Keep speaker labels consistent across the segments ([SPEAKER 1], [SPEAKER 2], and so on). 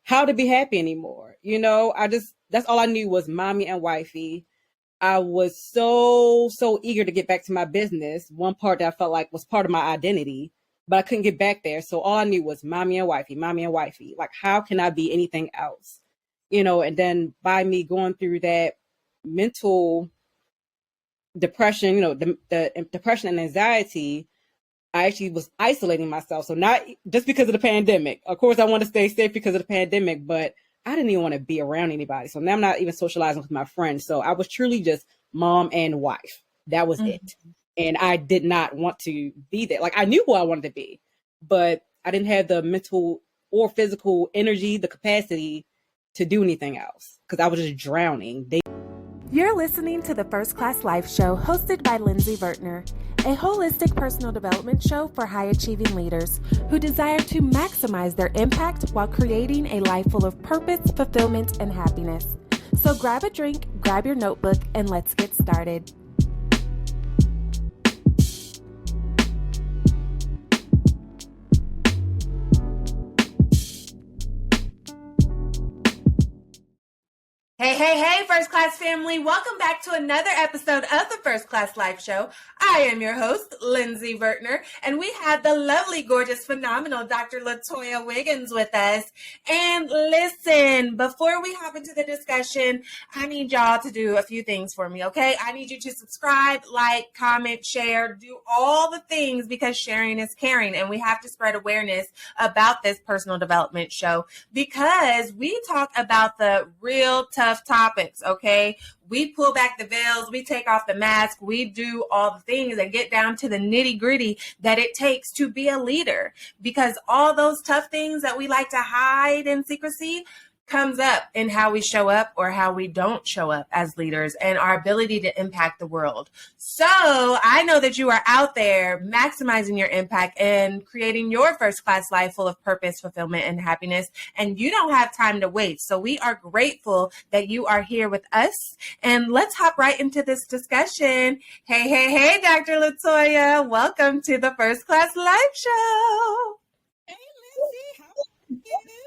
[SPEAKER 1] how to be happy anymore. That's all I knew was mommy and wifey. I was so eager to get back to my business. One part that I felt like was part of my identity, but I couldn't get back there. So all I knew was mommy and wifey, mommy and wifey. Like, how can I be anything else? And then by me going through that mental depression, the depression and anxiety, I actually was isolating myself. So not just because of the pandemic. Of course, I want to stay safe because of the pandemic, but I didn't even want to be around anybody. So now I'm not even socializing with my friends. So I was truly just mom and wife. That was it. And I did not want to be there. Like, I knew who I wanted to be, but I didn't have the mental or physical energy, the capacity to do anything else because I was just drowning.
[SPEAKER 2] You're listening to the First Class Life Show, hosted by Lindsay Vertner, a holistic personal development show for high-achieving leaders who desire to maximize their impact while creating a life full of purpose, fulfillment, and happiness. So grab a drink, grab your notebook, and let's get started. Hey, First Class family. Welcome back to another episode of the First Class Life Show. I am your host, Lindsay Vertner, and we have the lovely, gorgeous, phenomenal Dr. LaToya Wiggins with us. And listen, before we hop into the discussion, I need y'all to do a few things for me, okay? I need you to subscribe, like, comment, share, do all the things because sharing is caring, and we have to spread awareness about this personal development show because we talk about the real tough topics, okay? We pull back the veils, we take off the mask, we do all the things and get down to the nitty gritty that it takes to be a leader, because all those tough things that we like to hide in secrecy comes up in how we show up or how we don't show up as leaders and our ability to impact the world. So I know that you are out there maximizing your impact and creating your first class life full of purpose, fulfillment, and happiness. And you don't have time to wait. So we are grateful that you are here with us. And let's hop right into this discussion. Hey, Dr. LaToya. Welcome to the First Class Life Show.
[SPEAKER 1] Hey, Lindsay, how are you?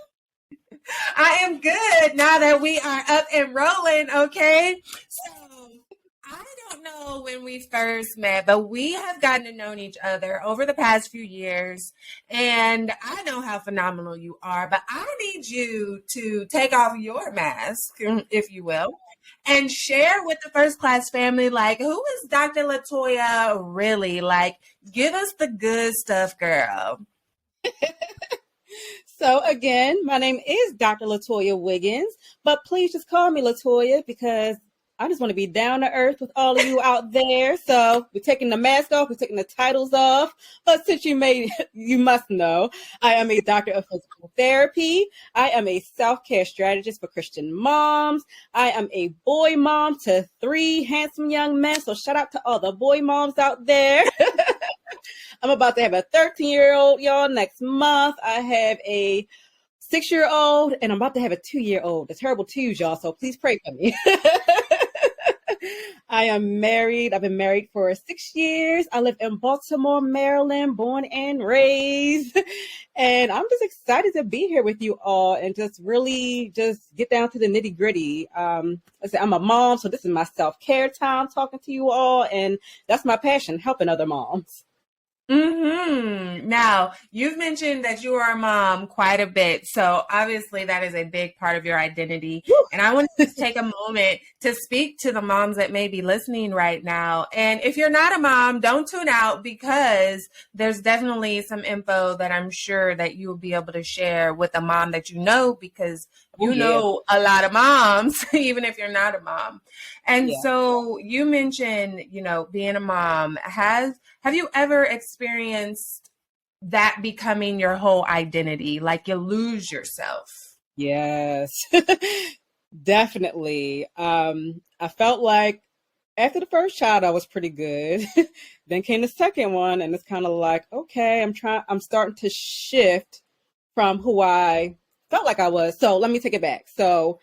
[SPEAKER 2] I am good now that we are up and rolling, okay? So I don't know when we first met, but we have gotten to know each other over the past few years, and I know how phenomenal you are, but I need you to take off your mask, if you will, and share with the First Class family, like, who is Dr. LaToya really? Like, give us the good stuff, girl.
[SPEAKER 1] So again, my name is Dr. LaToya Wiggins, but please just call me LaToya because I just want to be down to earth with all of you out there. So we're taking the mask off, we're taking the titles off. But since you must know, I am a doctor of physical therapy. I am a self-care strategist for Christian moms. I am a boy mom to 3 handsome young men. So shout out to all the boy moms out there. I'm about to have a 13-year-old, y'all, next month. I have a 6-year-old, and I'm about to have a 2-year-old. The terrible twos, y'all, so please pray for me. I am married. I've been married for 6 years. I live in Baltimore, Maryland, born and raised. And I'm just excited to be here with you all and just really just get down to the nitty gritty. I'm a mom, so this is my self-care time talking to you all. And that's my passion, helping other moms.
[SPEAKER 2] Now, you've mentioned that you are a mom quite a bit. So obviously that is a big part of your identity. Woo! And I want to just take a moment to speak to the moms that may be listening right now. And if you're not a mom, don't tune out because there's definitely some info that I'm sure that you will be able to share with a mom that you know, because you know a lot of moms, even if you're not a mom. And so you mentioned, being a mom. Have you ever experienced that becoming your whole identity? Like you lose yourself?
[SPEAKER 1] Yes, definitely. I felt like after the first child, I was pretty good. Then came the second one, and it's kind of like, okay, I'm starting to shift from who I felt like I was. So let me take it back. So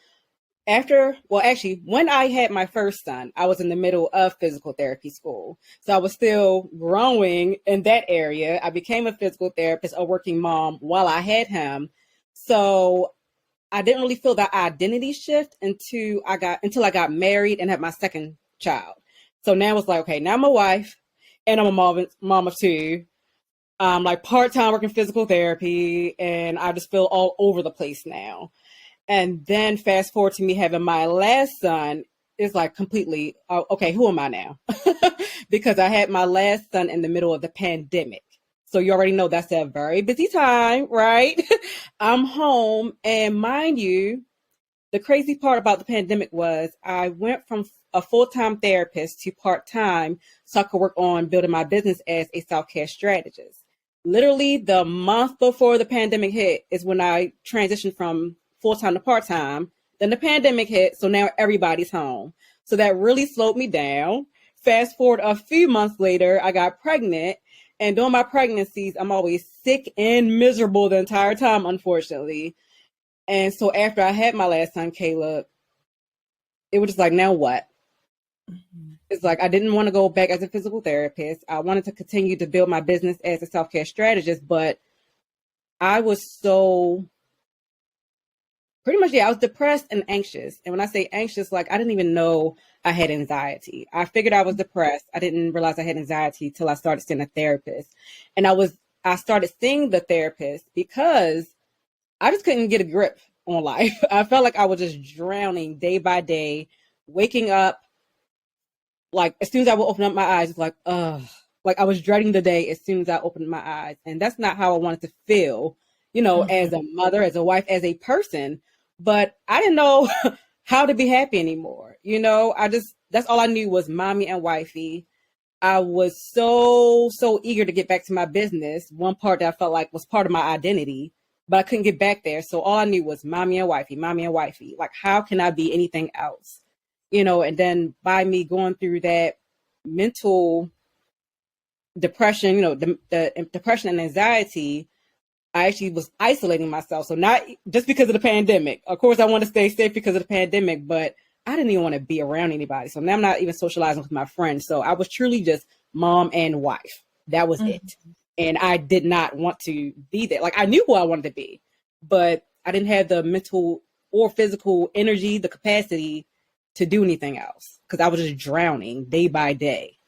[SPEAKER 1] when I had my first son, I was in the middle of physical therapy school. So I was still growing in that area. I became a physical therapist, a working mom while I had him. So I didn't really feel that identity shift until I got married and had my second child. So now it's like, okay, now I'm a wife and I'm a mom of two. I'm like part-time working physical therapy, and I just feel all over the place now. And then fast forward to me having my last son, is like completely, okay, who am I now? Because I had my last son in the middle of the pandemic. So you already know that's a very busy time, right? I'm home. And mind you, the crazy part about the pandemic was I went from a full-time therapist to part-time so I could work on building my business as a self-care strategist. Literally the month before the pandemic hit is when I transitioned from full-time to part-time. Then the pandemic hit, so now everybody's home. So that really slowed me down. Fast forward a few months later, I got pregnant. And during my pregnancies, I'm always sick and miserable the entire time, unfortunately. And so after I had my last son, Caleb, it was just like, now what? It's like I didn't want to go back as a physical therapist. I wanted to continue to build my business as a self-care strategist, but I was so pretty much, I was depressed and anxious. And when I say anxious, like I didn't even know I had anxiety. I figured I was depressed. I didn't realize I had anxiety till I started seeing a therapist. And I started seeing the therapist because I just couldn't get a grip on life. I felt like I was just drowning day by day, waking up. Like as soon as I would open up my eyes, it's like, ugh. Like I was dreading the day as soon as I opened my eyes. And that's not how I wanted to feel, as a mother, as a wife, as a person. But I didn't know how to be happy anymore. That's all I knew was mommy and wifey. I was so eager to get back to my business. One part that I felt like was part of my identity, but I couldn't get back there. So all I knew was mommy and wifey, mommy and wifey. Like, how can I be anything else? And then by me going through that mental depression, the depression and anxiety, I actually was isolating myself. So not just because of the pandemic. Of course, I want to stay safe because of the pandemic, but I didn't even want to be around anybody. So now I'm not even socializing with my friends. So I was truly just mom and wife. That was it. And I did not want to be there. Like I knew who I wanted to be, but I didn't have the mental or physical energy, the capacity to do anything else because I was just drowning day by day.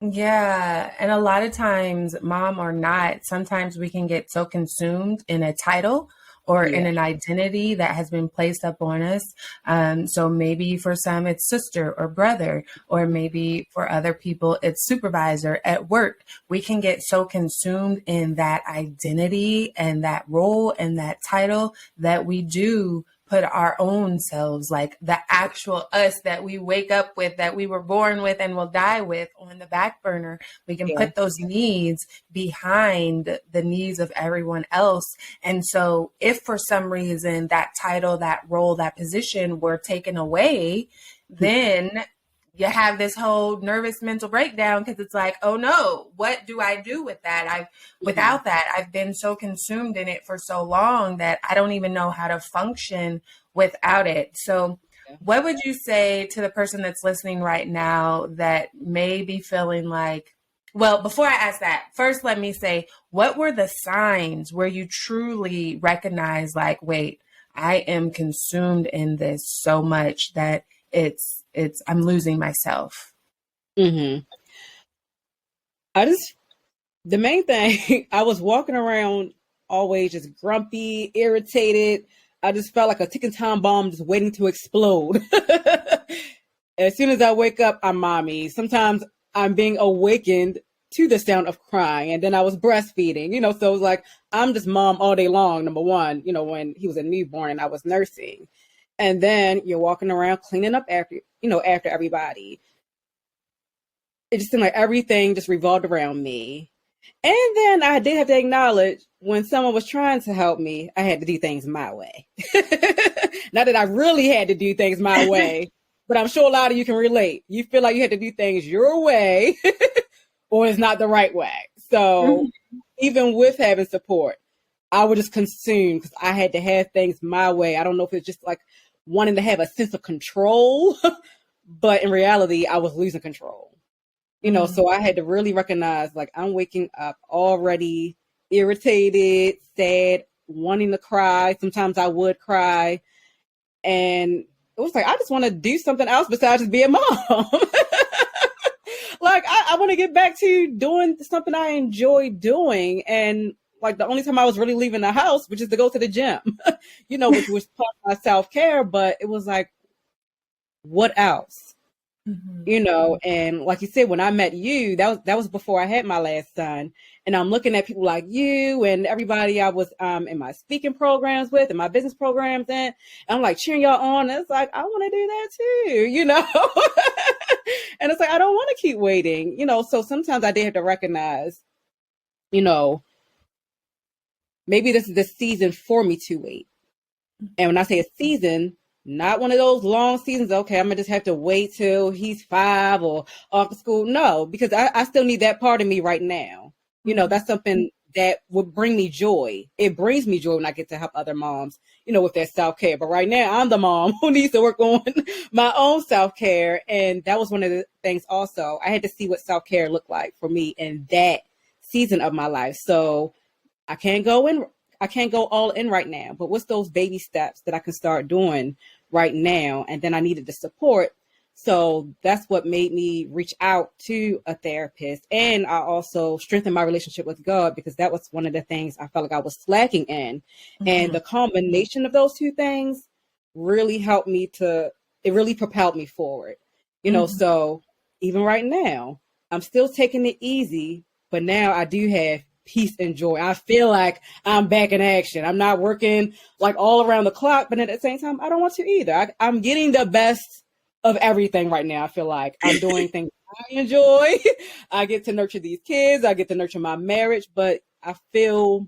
[SPEAKER 2] Yeah. And a lot of times, mom or not, sometimes we can get so consumed in a title or in an identity that has been placed up on us. So maybe for some it's sister or brother, or maybe for other people it's supervisor at work. We can get so consumed in that identity and that role and that title that we do put our own selves, like the actual us that we wake up with, that we were born with and will die with, on the back burner. We can put those needs behind the needs of everyone else. And so if for some reason that title, that role, that position were taken away, then you have this whole nervous mental breakdown because it's like, oh no, what do I do with that? Without that, I've been so consumed in it for so long that I don't even know how to function without it. So what would you say to the person that's listening right now that may be feeling like, well, before I ask that, first, let me say, what were the signs where you truly recognize like, wait, I am consumed in this so much that I'm losing myself?
[SPEAKER 1] The main thing, I was walking around always just grumpy, irritated. I just felt like a ticking time bomb just waiting to explode. As soon as I wake up, I'm mommy. Sometimes I'm being awakened to the sound of crying. And then I was breastfeeding, so it was like, I'm just mom all day long. Number one, when he was a newborn and I was nursing. And then you're walking around cleaning up after everybody. It just seemed like everything just revolved around me. And then I did have to acknowledge when someone was trying to help me, I had to do things my way. Not that I really had to do things my way, but I'm sure a lot of you can relate. You feel like you had to do things your way or it's not the right way. So even with having support, I was just consumed because I had to have things my way. I don't know if it's just like wanting to have a sense of control, but in reality, I was losing control. So I had to really recognize, like, I'm waking up already irritated, sad, wanting to cry. Sometimes I would cry. And it was like, I just want to do something else besides just be a mom. Like, I want to get back to doing something I enjoy doing. And like the only time I was really leaving the house, which is to go to the gym, which was part of my self-care. But it was like, what else? And like you said, when I met you, that was before I had my last son. And I'm looking at people like you and everybody I was in my speaking programs with and my business programs and I'm like cheering y'all on. And it's like, I want to do that too, And it's like, I don't want to keep waiting, So sometimes I did have to recognize, maybe this is the season for me to wait. And when I say a season, not one of those long seasons. Okay, I'm gonna just have to wait till he's 5 or off school. No, because I still need that part of me right now. That's something that would bring me joy. It brings me joy when I get to help other moms, with their self-care. But right now I'm the mom who needs to work on my own self-care. And that was one of the things also. I had to see what self-care looked like for me in that season of my life. So I can't go all in right now, but what's those baby steps that I can start doing right now? And then I needed the support. So that's what made me reach out to a therapist. And I also strengthened my relationship with God because that was one of the things I felt like I was slacking in. And the combination of those two things really helped me it really propelled me forward. So even right now, I'm still taking it easy, but now I do have peace and joy. I feel like I'm back in action. I'm not working like all around the clock, but at the same time, I don't want to either. I'm getting the best of everything right now. I feel like I'm doing things I enjoy. I get to nurture these kids. I get to nurture my marriage, but I feel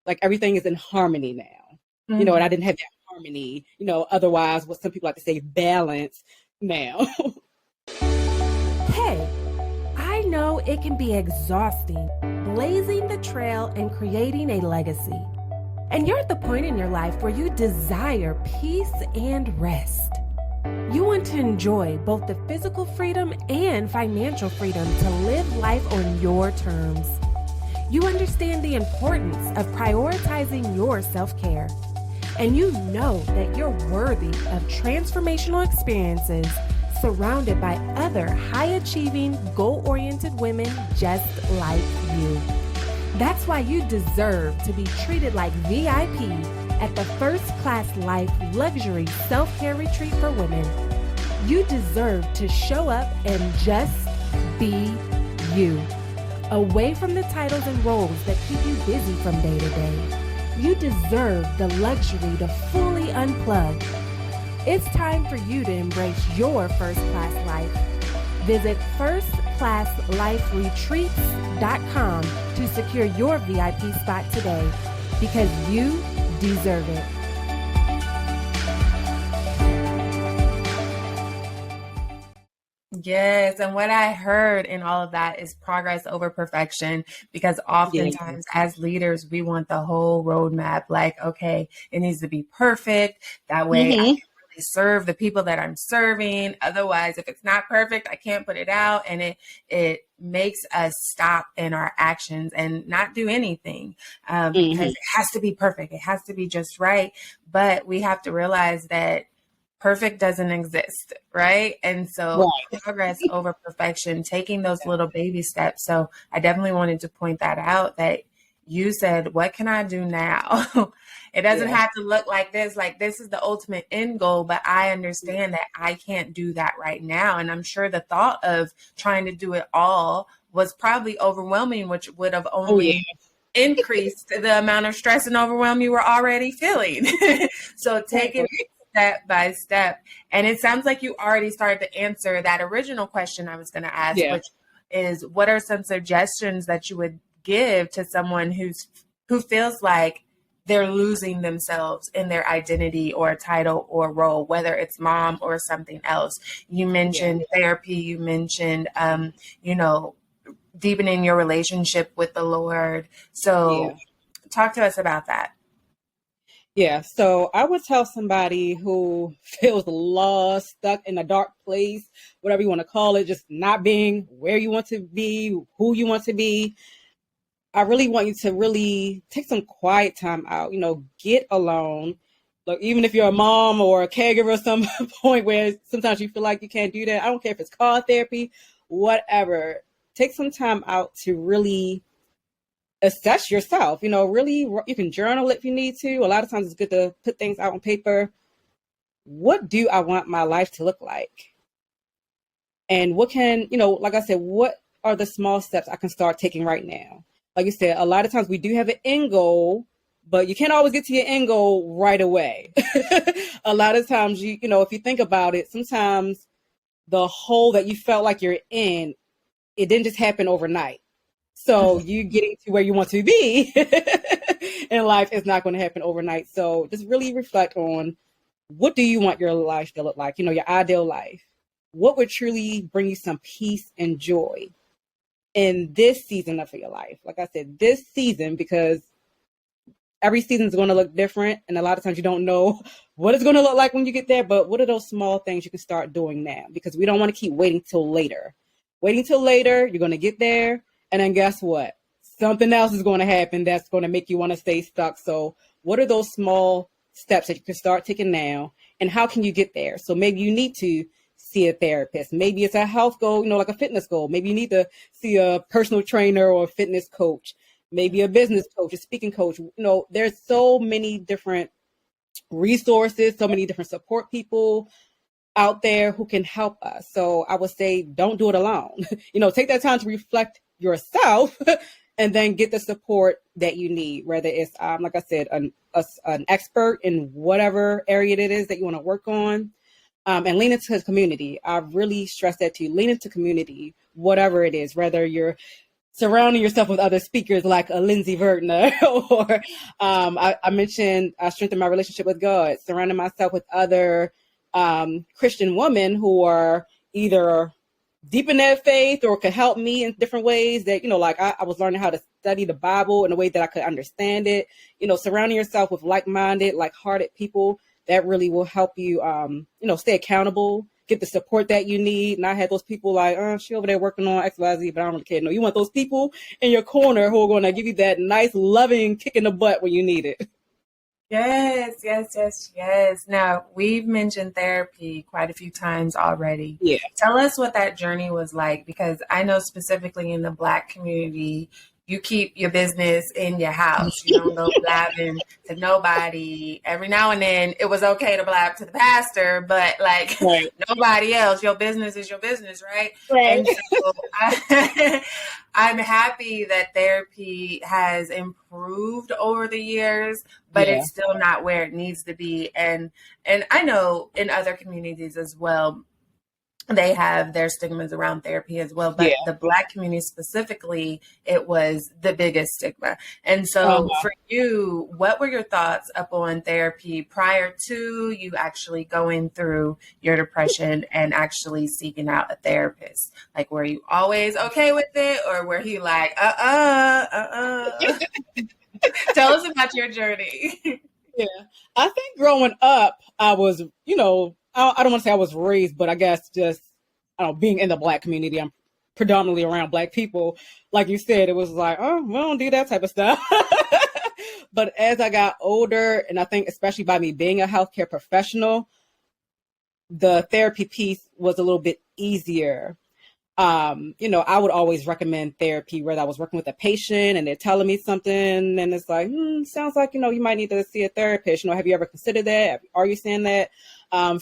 [SPEAKER 1] like everything is in harmony now. And I didn't have that harmony, otherwise what some people like to say balance now.
[SPEAKER 2] Hey, I know it can be exhausting blazing the trail and creating a legacy. And you're at the point in your life where you desire peace and rest. You want to enjoy both the physical freedom and financial freedom to live life on your terms. You understand the importance of prioritizing your self-care. And you know that you're worthy of transformational experiences surrounded by other high-achieving, goal-oriented women just like you. That's why you deserve to be treated like VIP at the First Class Life Luxury Self-Care Retreat for Women. You deserve to show up and just be you. Away from the titles and roles that keep you busy from day to day. You deserve the luxury to fully unplug. It's time for you to embrace your first class life. Visit firstclassliferetreats.com to secure your VIP spot today because you deserve it. Yes, and what I heard in all of that is progress over perfection, because oftentimes as leaders, we want the whole roadmap, like, okay, it needs to be perfect. That way I can really serve the people that I'm serving. Otherwise, if it's not perfect, I can't put it out. And it makes us stop in our actions and not do anything because it has to be perfect. It has to be just right. But we have to realize that perfect doesn't exist, right? And so progress over perfection, taking those little baby steps. So I definitely wanted to point that out, that you said, what can I do now? It doesn't have to look like this is the ultimate end goal, but I understand that I can't do that right now. And I'm sure the thought of trying to do it all was probably overwhelming, which would have only increased the amount of stress and overwhelm you were already feeling. So taking step by step. And it sounds like you already started to answer that original question I was going to ask, which is, what are some suggestions that you would give to someone who feels like they're losing themselves in their identity or title or role, whether it's mom or something else? You mentioned therapy. You mentioned, deepening your relationship with the Lord. So talk to us about that.
[SPEAKER 1] Yeah, so I would tell somebody who feels lost, stuck in a dark place, whatever you want to call it, just not being where you want to be, who you want to be. I really want you to really take some quiet time out, get alone. Like, even if you're a mom or a caregiver at some point where sometimes you feel like you can't do that, I don't care if it's car therapy, whatever. Take some time out to really assess yourself. Really, you can journal if you need to. A lot of times it's good to put things out on paper. What do I want my life to look like? And what can, like I said, what are the small steps I can start taking right now? Like you said, a lot of times we do have an end goal, but you can't always get to your end goal right away. A lot of times, if you think about it, sometimes the hole that you felt like you're in, it didn't just happen overnight. So you getting to where you want to be in life is not going to happen overnight. So just really reflect on, what do you want your life to look like? Your ideal life. What would truly bring you some peace and joy in this season of your life? Like I said, this season, because every season is going to look different. And a lot of times you don't know what it's going to look like when you get there. But what are those small things you can start doing now? Because we don't want to keep waiting till later. Waiting till later, you're going to get there. And then guess what? Something else is going to happen that's going to make you want to stay stuck. So what are those small steps that you can start taking now? And how can you get there? So maybe you need to see a therapist. Maybe it's a health goal, like a fitness goal. Maybe you need to see a personal trainer or a fitness coach, maybe a business coach, a speaking coach. There's so many different resources, so many different support people out there who can help us. So I would say, don't do it alone. Take that time to reflect yourself and then get the support that you need, whether it's, like I said, an expert in whatever area it is that you want to work on. And lean into his community. I really stress that to you. Lean into community, whatever it is, whether you're surrounding yourself with other speakers like a Lindsay Vertner, or I mentioned I strengthened my relationship with God, surrounding myself with other Christian women who are either deep in their faith or could help me in different ways that, I was learning how to study the Bible in a way that I could understand it. Surrounding yourself with like-minded, like-hearted people, that really will help you, stay accountable, get the support that you need. Not have those people like, she over there working on XYZ, but I don't really care. No, you want those people in your corner who are going to give you that nice, loving kick in the butt when you need it.
[SPEAKER 2] Yes. Now, we've mentioned therapy quite a few times already.
[SPEAKER 1] Yeah.
[SPEAKER 2] Tell us what that journey was like, because I know specifically in the Black community, you keep your business in your house. You don't go blabbing to nobody. Every now and then it was okay to blab to the pastor, but right. Nobody else. Your business is your business, right?
[SPEAKER 1] Right.
[SPEAKER 2] And so I'm happy that therapy has improved over the years, but it's still not where it needs to be. And I know in other communities as well, they have their stigmas around therapy as well, but the Black community specifically, it was the biggest stigma. And so for you, what were your thoughts upon therapy prior to you actually going through your depression and actually seeking out a therapist? Like, were you always okay with it, or were you like, Tell us about your journey.
[SPEAKER 1] Yeah, I think growing up, I was, I don't want to say I was raised, but I guess just, being in the Black community, I'm predominantly around Black people. Like you said, it was like, we don't do that type of stuff. But as I got older, and I think especially by me being a healthcare professional, the therapy piece was a little bit easier. I would always recommend therapy, whether I was working with a patient and they're telling me something and it's like, sounds like, you might need to see a therapist. Have you ever considered that? Are you saying that?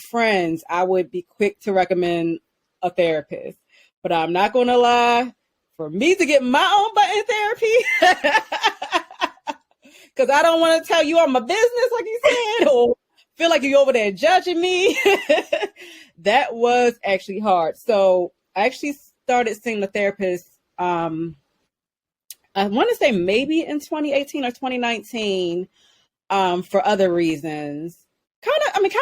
[SPEAKER 1] Friends, I would be quick to recommend a therapist, but I'm not going to lie, for me to get my own butt in therapy, because I don't want to tell you all my business, like you said, or feel like you're over there judging me. That was actually hard. So I actually started seeing the therapist, I want to say maybe in 2018 or 2019, for other reasons. Kind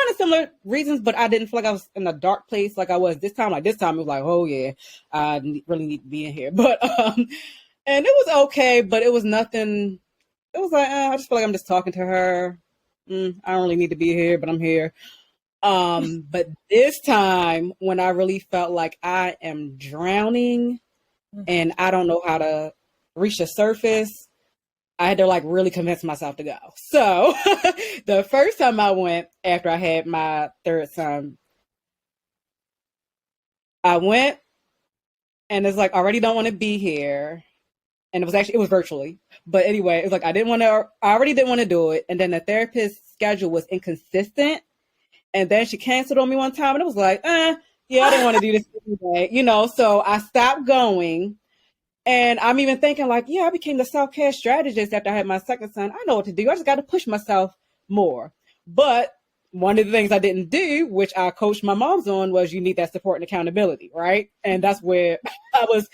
[SPEAKER 1] of similar reasons, but I didn't feel like I was in a dark place like I was this time. Like this time, it was like, oh yeah, I really need to be in here. But and it was okay, but it was nothing. It was like, I just feel like I'm just talking to her. I don't really need to be here, but I'm here. But this time, when I really felt like I am drowning and I don't know how to reach the surface, I had to like really convince myself to go. So the first time I went after I had my third son, I went and it's like, I already don't want to be here. And it was virtually. But anyway, it was like, I already didn't want to do it. And then the therapist's schedule was inconsistent. And then she canceled on me one time and it was like, yeah, I didn't want to do this anyway, so I stopped going. And I'm even thinking like, yeah, I became the self-care strategist after I had my second son. I know what to do. I just got to push myself more. But one of the things I didn't do, which I coached my moms on, was you need that support and accountability, right? And that's where I was,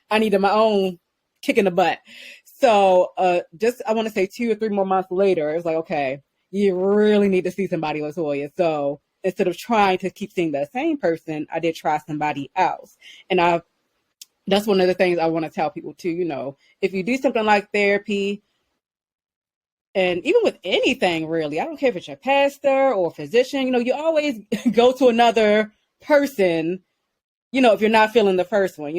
[SPEAKER 1] I needed my own kick in the butt. So I want to say 2 or 3 more months later, it was like, okay, you really need to see somebody, LaToya. So instead of trying to keep seeing the same person, I did try somebody else. And that's one of the things I want to tell people too, if you do something like therapy, and even with anything really, I don't care if it's your pastor or physician, you always go to another person, if you're not feeling the first one,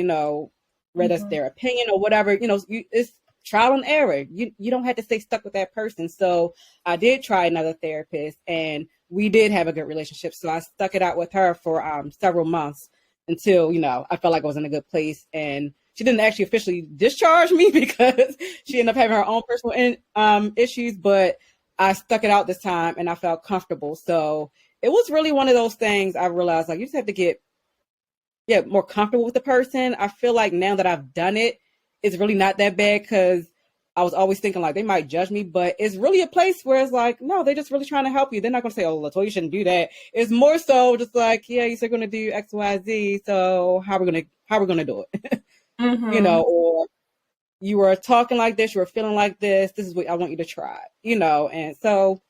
[SPEAKER 1] whether it's their opinion or whatever, it's trial and error. You don't have to stay stuck with that person. So I did try another therapist and we did have a good relationship. So I stuck it out with her for several months until, I felt like I was in a good place. And she didn't actually officially discharge me because she ended up having her own personal issues, but I stuck it out this time and I felt comfortable. So it was really one of those things I realized, like, you just have to get more comfortable with the person. I feel like now that I've done it, it's really not that bad because I was always thinking like they might judge me, but it's really a place where it's like, no, they're just really trying to help you. They're not going to say, oh, LaToya, you shouldn't do that. It's more so just like, yeah, you're going to do X, Y, Z. So how are we going to do it? Or you were talking like this, you were feeling like this. This is what I want you to try, and so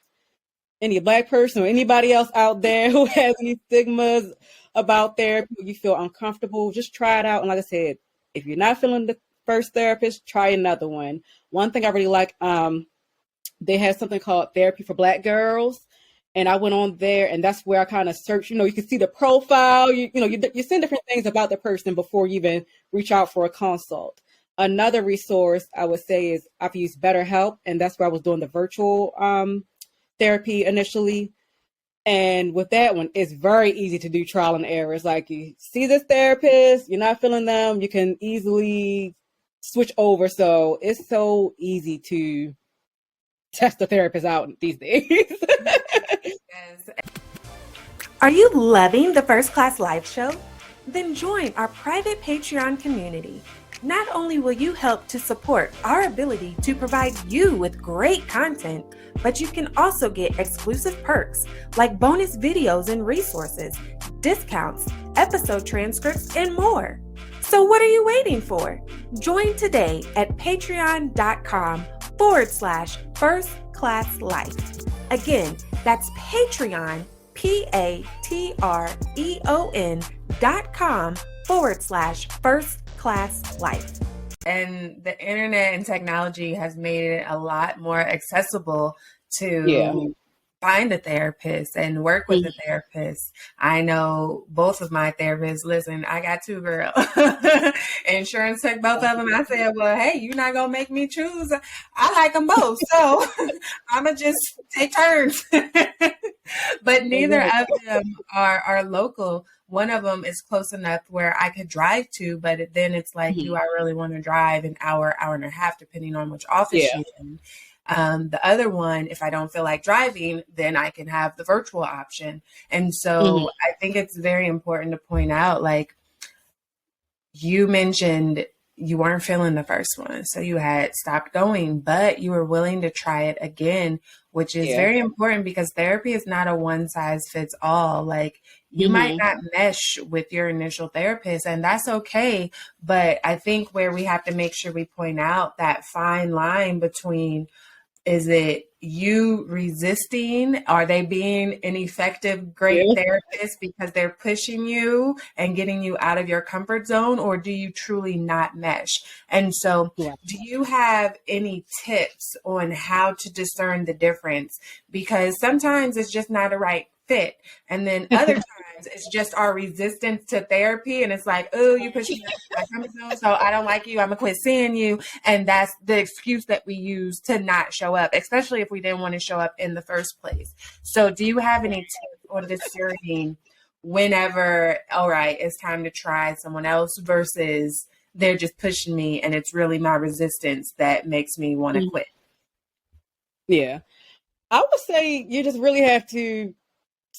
[SPEAKER 1] any Black person or anybody else out there who has any stigmas about therapy, you feel uncomfortable, just try it out. And like I said, if you're not feeling the first therapist, try another one. One thing I really like, they have something called Therapy for Black Girls. And I went on there and that's where I kind of searched, you can see the profile, you send different things about the person before you even reach out for a consult. Another resource I would say is I've used BetterHelp, and that's where I was doing the virtual therapy initially. And with that one, it's very easy to do trial and error. It's like you see this therapist, you're not feeling them, you can easily switch over. So it's so easy to test the therapist out these days.
[SPEAKER 2] Yes. Are you loving the First Class Life Show? Then join our private Patreon community. Not only will you help to support our ability to provide you with great content, but you can also get exclusive perks like bonus videos and resources, discounts, episode transcripts, and more. So what are you waiting for? Join today at patreon.com/First Class Life. Again, that's Patreon, patreon.com/First Class Life. And the internet and technology has made it a lot more accessible to find a therapist and work with a therapist. I know both of my therapists, listen, I got 2 girls. Insurance took both of them. I said, well, hey, you're not going to make me choose. I like them both. So I'm going to just take turns. But neither of them are local. One of them is close enough where I could drive to, but then it's like, do I really want to drive an hour and a half, depending on which office she's in? The other one, if I don't feel like driving, then I can have the virtual option. And so I think it's very important to point out, like you mentioned, you weren't feeling the first one. So you had stopped going, but you were willing to try it again, which is very important because therapy is not a one size fits all. Like you might not mesh with your initial therapist, and that's okay. But I think where we have to make sure we point out that fine line between, is it you resisting? Are they being an effective, great therapist because they're pushing you and getting you out of your comfort zone? Or do you truly not mesh? And so do you have any tips on how to discern the difference? Because sometimes it's just not a right fit. And then other times it's just our resistance to therapy. And it's like, oh, you push me out of my comfort zone, so I don't like you. I'm going to quit seeing you. And that's the excuse that we use to not show up, especially if we didn't want to show up in the first place. So do you have any tips on discerning whenever, all right, it's time to try someone else versus they're just pushing me and it's really my resistance that makes me want to quit?
[SPEAKER 1] Yeah. I would say you just really have to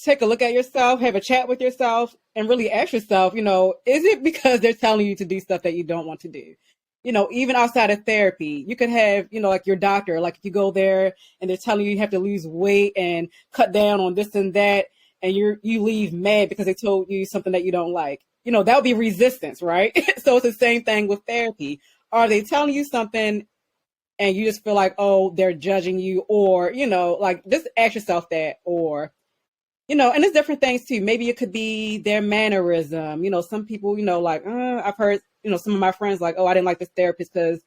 [SPEAKER 1] take a look at yourself, have a chat with yourself, and really ask yourself, is it because they're telling you to do stuff that you don't want to do? Even outside of therapy, you could have, like your doctor, like if you go there and they're telling you have to lose weight and cut down on this and that, and you leave mad because they told you something that you don't like. That would be resistance, right? So it's the same thing with therapy. Are they telling you something and you just feel like, oh, they're judging you, or, like just ask yourself that, or, and there's different things too. Maybe it could be their mannerism. Some people, like, I've heard, some of my friends like, oh, I didn't like this therapist because,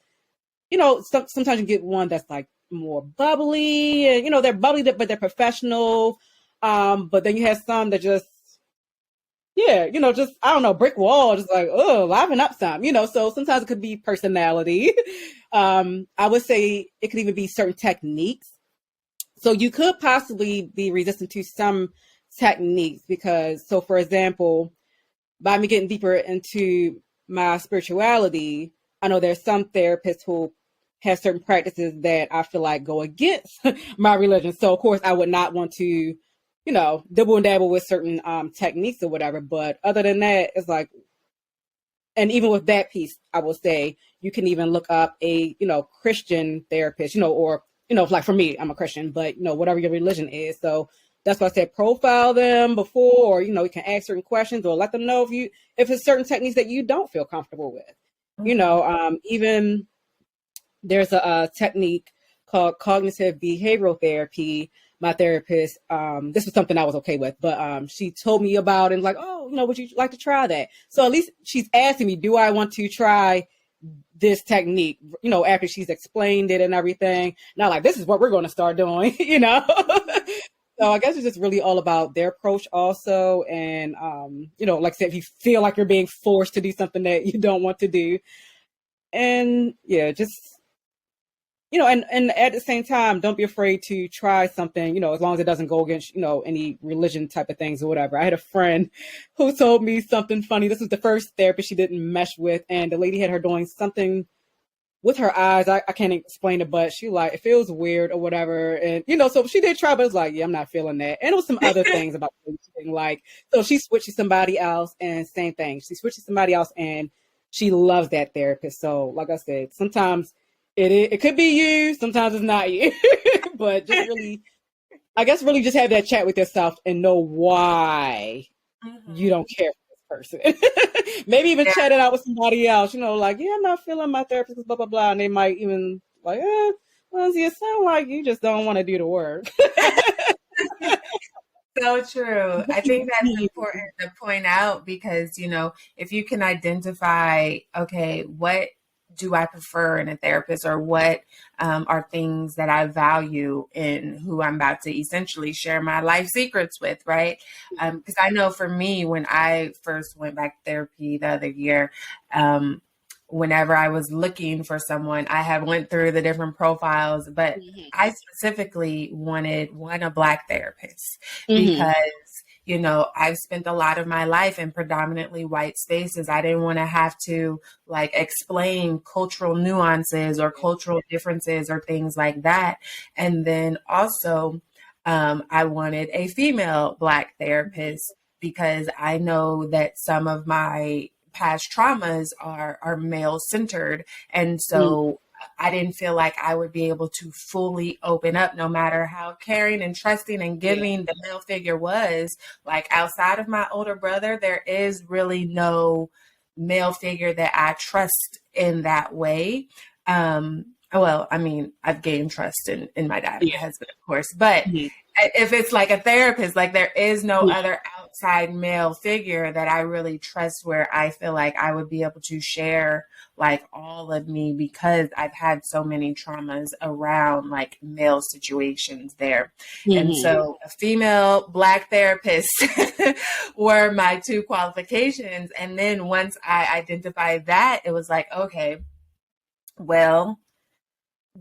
[SPEAKER 1] sometimes you get one that's like more bubbly and, they're bubbly, but they're professional. But then you have some that just, just, I don't know, brick wall, just like, oh, liven up some, so sometimes it could be personality. I would say it could even be certain techniques. So you could possibly be resistant to some techniques because, so for example, by me getting deeper into my spirituality, I know there's some therapists who have certain practices that I feel like go against my religion. So of course I would not want to, dibble and dabble with certain techniques or whatever. But other than that, it's like, and even with that piece, I will say you can even look up a, Christian therapist, or, like for me, I'm a Christian, but, whatever your religion is. So that's why I said profile them before, or, you can ask certain questions or let them know if it's certain techniques that you don't feel comfortable with. Even there's a technique called cognitive behavioral therapy. My therapist, this was something I was okay with, but she told me about it and like, oh, would you like to try that? So at least she's asking me, do I want to try this technique, after she's explained it and everything. Not like, this is what we're going to start doing, So I guess it's just really all about their approach also. And, like I said, if you feel like you're being forced to do something that you don't want to do. And just, and at the same time, don't be afraid to try something, as long as it doesn't go against, any religion type of things or whatever. I had a friend who told me something funny. This was the first therapist she didn't mesh with. And the lady had her doing something with her eyes. I can't explain it, but she like, it feels weird or whatever. And, so she did try, but it's like, yeah, I'm not feeling that. And it was some other things about she didn't like. So she switched to somebody else and same thing. She switched to somebody else and she loves that therapist. So like I said, sometimes it could be you, sometimes it's not you, but just really, I guess really just have that chat with yourself and know why you don't care for this person. Maybe even chat it out with somebody else, like, yeah, I'm not feeling my therapist, blah, blah, blah. And they might even like, well, it sounds like you just don't want to do the work.
[SPEAKER 2] So true. I think that's important to point out because, if you can identify, okay, what do I prefer in a therapist or what are things that I value in who I'm about to essentially share my life secrets with, right? Because I know for me, when I first went back to therapy the other year, whenever I was looking for someone, I had went through the different profiles, but I specifically wanted a Black therapist because I've spent a lot of my life in predominantly white spaces. I didn't want to have to like explain cultural nuances or cultural differences or things like that. And then also, I wanted a female Black therapist because I know that some of my past traumas are male centered. And so I didn't feel like I would be able to fully open up no matter how caring and trusting and giving the male figure was. Like outside of my older brother, there is really no male figure that I trust in that way. Well, I mean, I've gained trust in my dad and my husband, of course, but if it's like a therapist, like there is no other outside male figure that I really trust, where I feel like I would be able to share like all of me, because I've had so many traumas around like male situations there. And so a female Black therapist were my two qualifications. And then once I identified that, it was like, okay, well,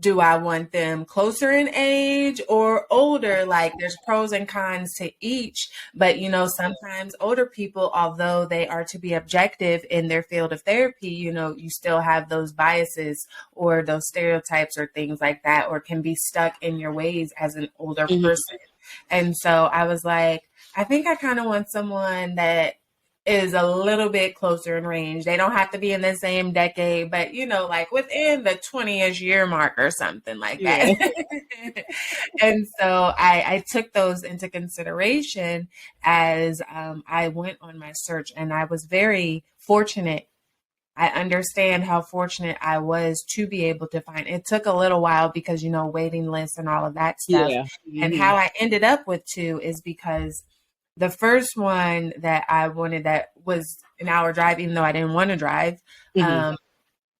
[SPEAKER 2] do I want them closer in age or older? Like, there's pros and cons to each. But, you know, sometimes older people, although they are to be objective in their field of therapy, you know, you still have those biases or those stereotypes or things like that, or can be stuck in your ways as an older person. And so I was like, I think I kind of want someone that is a little bit closer in range. They don't have to be in the same decade, but, you know, like within the 20-ish year mark or something like that. And so I took those into consideration as I went on my search, and I was very fortunate. I understand how fortunate I was to be able to find. It took a little while because, you know, waiting lists and all of that stuff. And how I ended up with two is because the first one that I wanted, that was an hour drive, even though I didn't want to drive,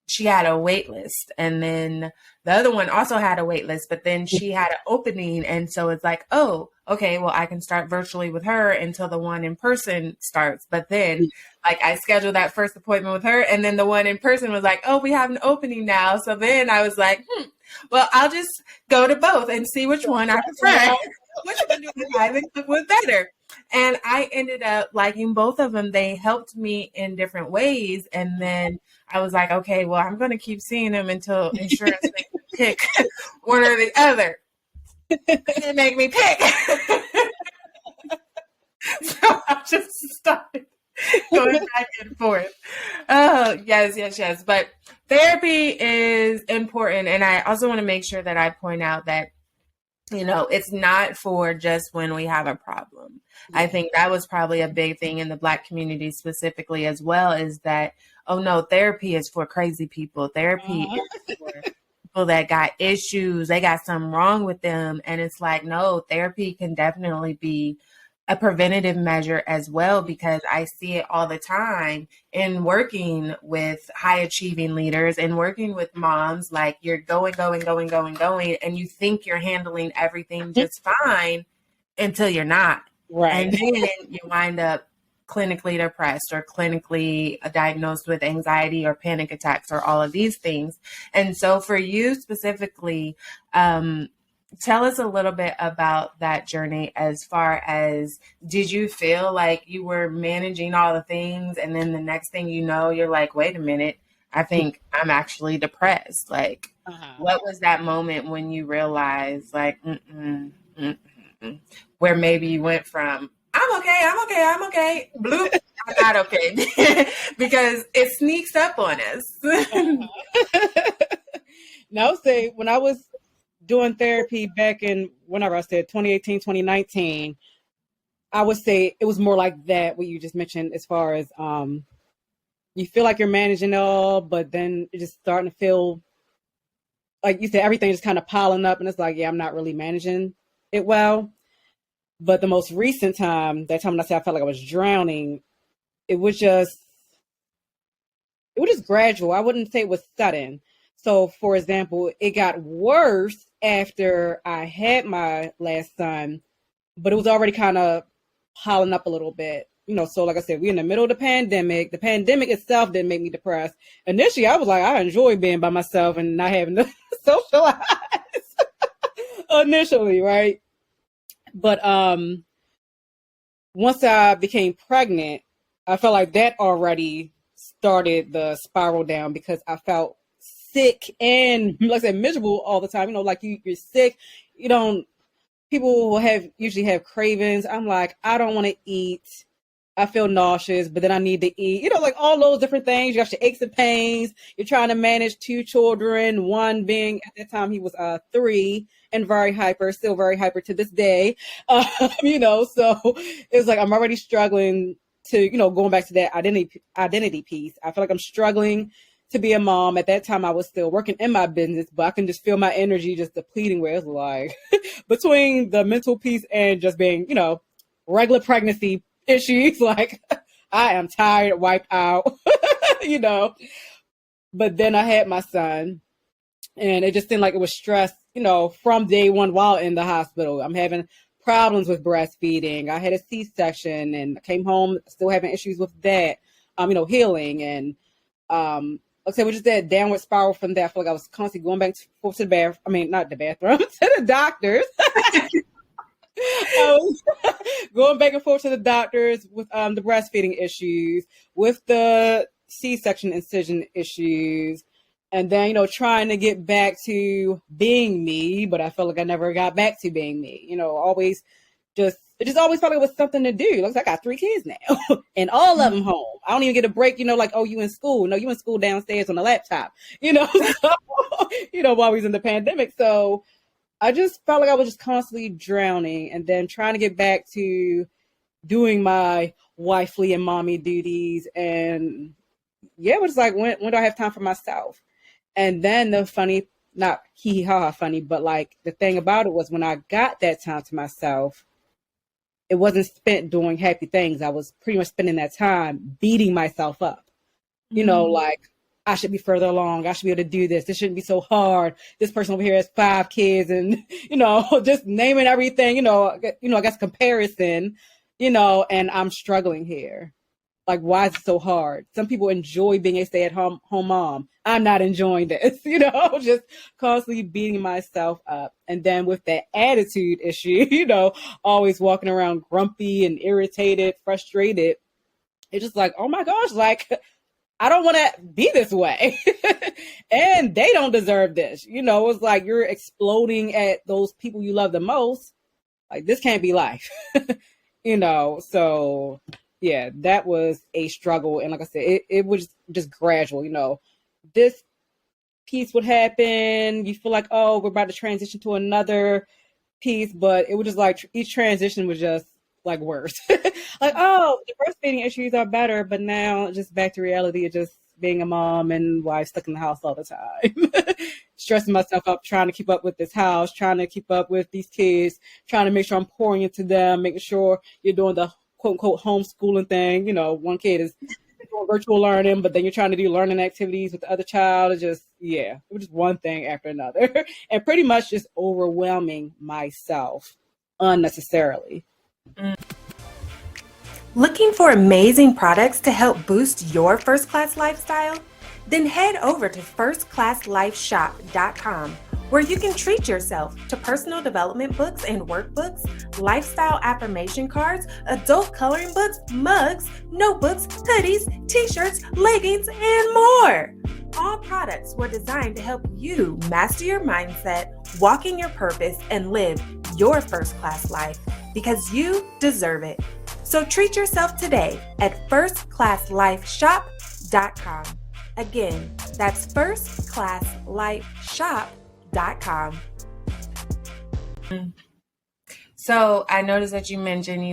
[SPEAKER 2] she had a wait list. And then the other one also had a wait list, but then she had an opening. And so it's like, oh, okay, well, I can start virtually with her until the one in person starts. But then like I scheduled that first appointment with her, and then the one in person was like, oh, we have an opening now. So then I was like, well, I'll just go to both and see which one I prefer. Which one do I think was better? And I ended up liking both of them. They helped me in different ways. And then I was like, okay, well, I'm going to keep seeing them until insurance makes me pick one or the other. They didn't make me pick. So I just started going back and forth. Oh, yes. But therapy is important. And I also want to make sure that I point out that, you know, it's not for just when we have a problem. I think that was probably a big thing in the Black community specifically as well, is that, oh no, therapy is for crazy people. Therapy is for people that got issues. They got something wrong with them. And it's like, no, therapy can definitely be a preventative measure as well, because I see it all the time in working with high achieving leaders and working with moms. Like, you're going, and you think you're handling everything just fine until you're not. Right. And then you wind up clinically depressed or clinically diagnosed with anxiety or panic attacks or all of these things. And so for you specifically, tell us a little bit about that journey, as far as, did you feel like you were managing all the things, and then the next thing you know, you're like, wait a minute, I think I'm actually depressed. Like, what was that moment when you realized, like, where maybe you went from, I'm okay, bloop, I'm not okay, because it sneaks up on us.
[SPEAKER 1] No, say, when I was doing therapy back in, whenever I said 2018, 2019, I would say it was more like that, what you just mentioned, as far as you feel like you're managing it all, but then it's just starting to feel like you said, everything just kind of piling up, and it's like, yeah, I'm not really managing it well. But the most recent time, that time when I said I felt like I was drowning, it was just gradual. I wouldn't say it was sudden. So, for example, it got worse after I had my last son, but it was already kind of piling up a little bit. You know, so like I said, we're in the middle of the pandemic. The pandemic itself didn't make me depressed. Initially, I was like, I enjoy being by myself and not having to socialize initially, right? But once I became pregnant, I felt like that already started the spiral down, because I felt sick and, like I said, miserable all the time. You know, like you're sick. You don't. People will usually have cravings. I'm like, I don't want to eat. I feel nauseous, but then I need to eat. You know, like all those different things. You got your aches and pains. You're trying to manage two children. One being, at that time, he was 3 and very hyper, still very hyper to this day. You know, so it's like I'm already struggling to, you know, going back to that identity piece. I feel like I'm struggling to be a mom. At that time, I was still working in my business, but I can just feel my energy just depleting, where it's like between the mental piece and just being, you know, regular pregnancy issues. Like, I am tired, wiped out, you know. But then I had my son, and it just seemed like it was stress, from day one while in the hospital. I'm having problems with breastfeeding. I had a C-section and I came home still having issues with that, healing. And like I said, we just that downward spiral from that. I feel like I was constantly going back and forth to the bathroom. I mean, not the bathroom, to the doctors. I was going back and forth to the doctors with the breastfeeding issues, with the C-section incision issues, and then, trying to get back to being me, but I felt like I never got back to being me. It just always felt like it was something to do. Looks like I got 3 kids now and all of them home. I don't even get a break, like, oh, you in school. No, you in school downstairs on the laptop, while we was in the pandemic. So I just felt like I was just constantly drowning and then trying to get back to doing my wifely and mommy duties. And yeah, it was like, when do I have time for myself? And then the funny, not hee hee ha ha funny, but like the thing about it was when I got that time to myself, it wasn't spent doing happy things. I was pretty much spending that time beating myself up, like I should be further along. I should be able to do this. This shouldn't be so hard. This person over here has 5 kids and, just naming everything, I guess comparison, and I'm struggling here. Like, why is it so hard? Some people enjoy being a stay-at-home mom. I'm not enjoying this, just constantly beating myself up. And then with that attitude issue, always walking around grumpy and irritated, frustrated. It's just like, oh my gosh, like, I don't want to be this way. And they don't deserve this. It's like you're exploding at those people you love the most. Like, this can't be life, so yeah, that was a struggle. And like I said, it was just gradual, this piece would happen. You feel like, oh, we're about to transition to another piece, but it was just like each transition was just like worse. Like, oh, the breastfeeding issues are better, but now just back to reality of just being a mom and wife stuck in the house all the time. Stressing myself up, trying to keep up with this house, trying to keep up with these kids, trying to make sure I'm pouring into them, making sure you're doing the quote unquote homeschooling thing. One kid is doing virtual learning, but then you're trying to do learning activities with the other child. It was just one thing after another, and pretty much just overwhelming myself unnecessarily.
[SPEAKER 2] Looking for amazing products to help boost your first class lifestyle? Then head over to firstclasslifeshop.com, where you can treat yourself to personal development books and workbooks, lifestyle affirmation cards, adult coloring books, mugs, notebooks, hoodies, t-shirts, leggings, and more. All products were designed to help you master your mindset, walk in your purpose, and live your first class life because you deserve it. So treat yourself today at firstclasslifeshop.com. Again, that's firstclasslifeshop.com. So I noticed that you mentioned,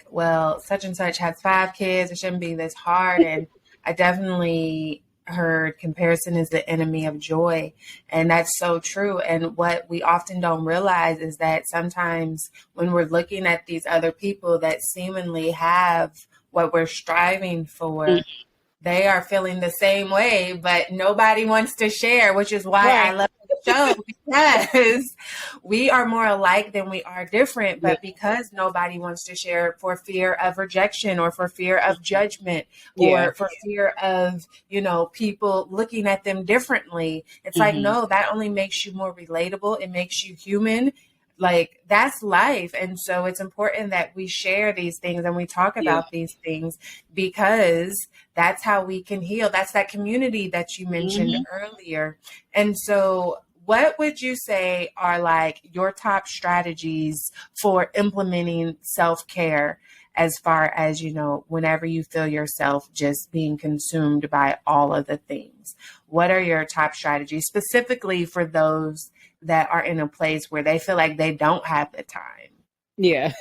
[SPEAKER 2] well, such and such has 5 kids. It shouldn't be this hard. And I definitely heard comparison is the enemy of joy. And that's so true. And what we often don't realize is that sometimes when we're looking at these other people that seemingly have what we're striving for, they are feeling the same way, but nobody wants to share, which is why I love the show, because we are more alike than we are different. But because nobody wants to share for fear of rejection or for fear of judgment or for fear of, people looking at them differently, it's like, no, that only makes you more relatable. It makes you human. Like, that's life. And so it's important that we share these things and we talk about these things, because that's how we can heal. That's that community that you mentioned earlier. And so what would you say are like your top strategies for implementing self-care as far as, whenever you feel yourself just being consumed by all of the things? What are your top strategies specifically for those that are in a place where they feel like they don't have the time?
[SPEAKER 1] Yeah.